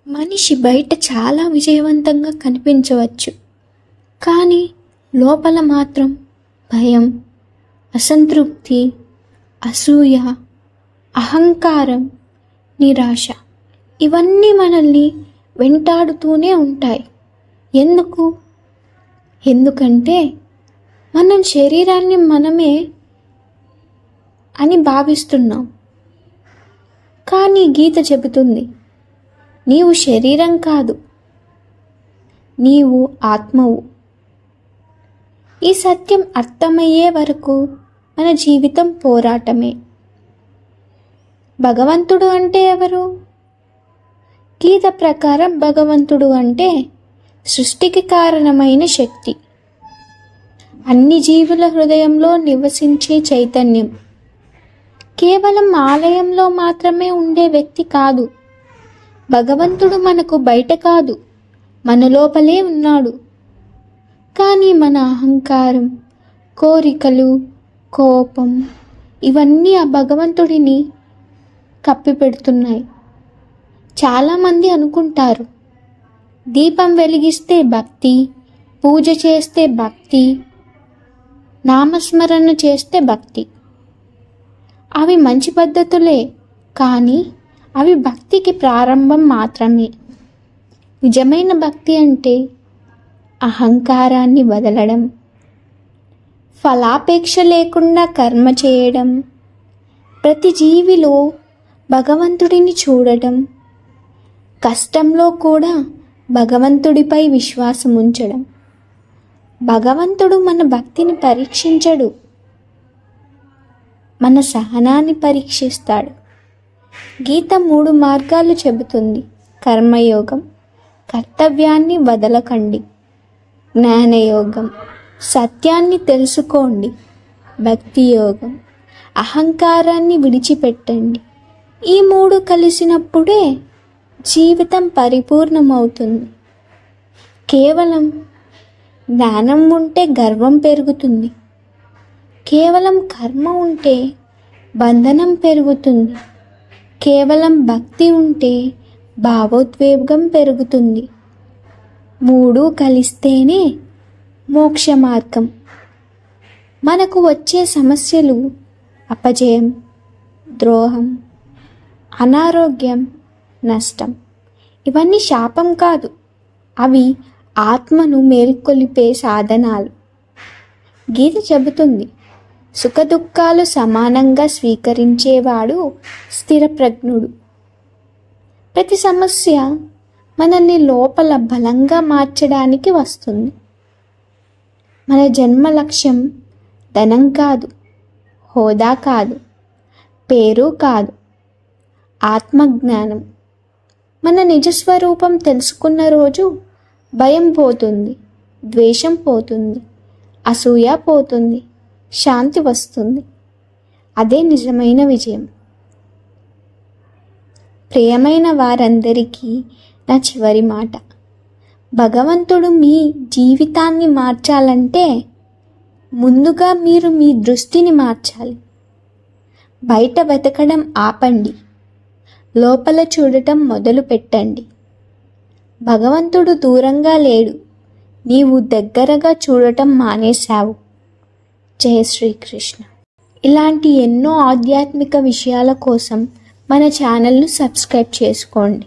మనిషి బయట చాలా విజయవంతంగా కనిపించవచ్చు, కానీ లోపల మాత్రం భయం, అసంతృప్తి, అసూయ, అహంకారం, నిరాశ ఇవన్నీ మనల్ని వెంటాడుతూనే ఉంటాయి. ఎందుకంటే మనం శరీరాన్ని మనమే అని భావిస్తున్నాం. కానీ గీత చెబుతుంది, నీవు శరీరం కాదు, నీవు ఆత్మవు. ఈ సత్యం అర్థమయ్యే వరకు మన జీవితం పోరాటమే. భగవంతుడు అంటే ఎవరు? గీత ప్రకారం భగవంతుడు అంటే సృష్టికి కారణమైన శక్తి, అన్ని జీవుల హృదయంలో నివసించే చైతన్యం. కేవలం ఆలయంలో మాత్రమే ఉండే వ్యక్తి కాదు. భగవంతుడు మనకు బయట కాదు, మన లోపలే ఉన్నాడు. కానీ మన అహంకారం, కోరికలు, కోపం ఇవన్నీ ఆ భగవంతుడిని కప్పిపెడుతున్నాయి. చాలామంది అనుకుంటారు, దీపం వెలిగిస్తే భక్తి, పూజ చేస్తే భక్తి, నామస్మరణ చేస్తే భక్తి. అవి మంచి పద్ధతులే, కానీ అవి భక్తికి ప్రారంభం మాత్రమే. నిజమైన భక్తి అంటే అహంకారాన్ని వదలడం, ఫలాపేక్ష లేకుండా కర్మ చేయడం, ప్రతి జీవిలో భగవంతుడిని చూడటం, కష్టంలో కూడా భగవంతుడిపై విశ్వాసం ఉంచడం. భగవంతుడు మన భక్తిని పరీక్షించడు, మన సహనాన్ని పరీక్షిస్తాడు. గీత 3 మార్గాలు చెబుతుంది. కర్మయోగం, కర్తవ్యాన్ని వదలకండి. జ్ఞానయోగం, సత్యాన్ని తెలుసుకోండి. భక్తి యోగం, అహంకారాన్ని విడిచిపెట్టండి. ఈ 3 కలిసినప్పుడే జీవితం పరిపూర్ణమవుతుంది. కేవలం జ్ఞానం ఉంటే గర్వం పెరుగుతుంది, కేవలం కర్మ ఉంటే బంధనం పెరుగుతుంది, కేవలం భక్తి ఉంటే భావోద్వేగం పెరుగుతుంది. 3 కలిస్తేనే మోక్ష మార్గం. మనకు వచ్చే సమస్యలు అపజయం, ద్రోహం, అనారోగ్యం, నష్టం ఇవన్నీ శాపం కాదు, అవి ఆత్మను మేల్కొలిపే సాధనాలు. గీత చెబుతుంది, సుఖదుఖాలు సమానంగా స్వీకరించేవాడు స్థిరప్రజ్ఞుడు. ప్రతి సమస్య మనల్ని లోపల బలంగా మార్చడానికి వస్తుంది. మన జన్మ లక్ష్యం ధనం కాదు, హోదా కాదు, పేరు కాదు, ఆత్మజ్ఞానం. మన నిజస్వరూపం తెలుసుకున్న రోజు భయం పోతుంది, ద్వేషం పోతుంది, అసూయ పోతుంది, శాంతి వస్తుంది. అదే నిజమైన విజయం. ప్రియమైన వారందరికీ నా చివరి మాట, భగవంతుడు మీ జీవితాన్ని మార్చాలంటే ముందుగా మీరు మీ దృష్టిని మార్చాలి. బయట వెతకడం ఆపండి, లోపల చూడటం మొదలు పెట్టండి. భగవంతుడు దూరంగా లేడు, నీవు దగ్గరగా చూడటం మానేశావు. జయ శ్రీకృష్ణ. ఇలాంటి ఎన్నో ఆధ్యాత్మిక విషయాల కోసం మన ఛానల్ను సబ్స్క్రైబ్ చేసుకోండి.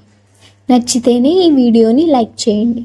నచ్చితేనే ఈ వీడియోని లైక్ చేయండి.